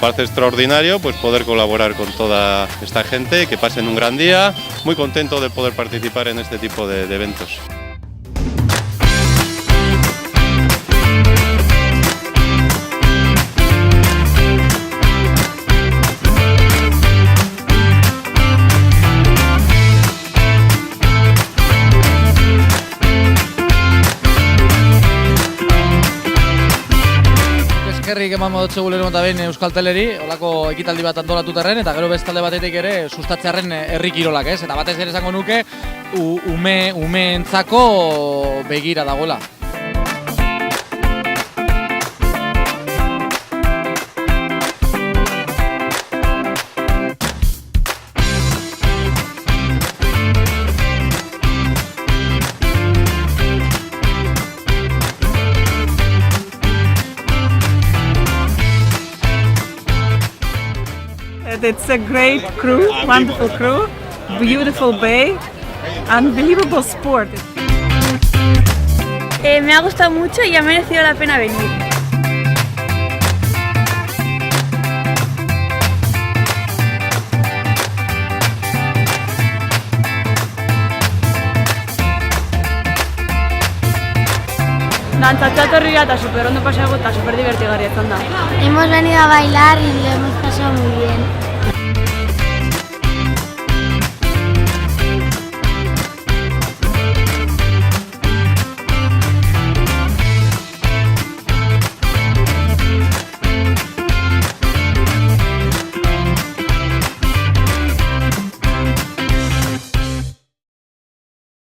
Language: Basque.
parece extraordinario pues poder colaborar con toda esta gente, que pasen un gran día. Muy contento de poder participar en este tipo de eventos. Eskerrik eman modotxe gulero eta behin Euskalteleri, olako ekitaldi bat antolatuterren, eta gero bestalde batetik ere sustatzearen herri kirolak, ez? Eta batez ere esango nuke umeentzako begira dagoela. It's a great crew, wonderful crew, beautiful bay, unbelievable sport. Me ha gustado mucho y ha merecido la pena venir. Dantzatzea etorri eta super ondo pasago eta super divertigarria izan da. Hemos venido a bailar y lo hemos pasado muy bien.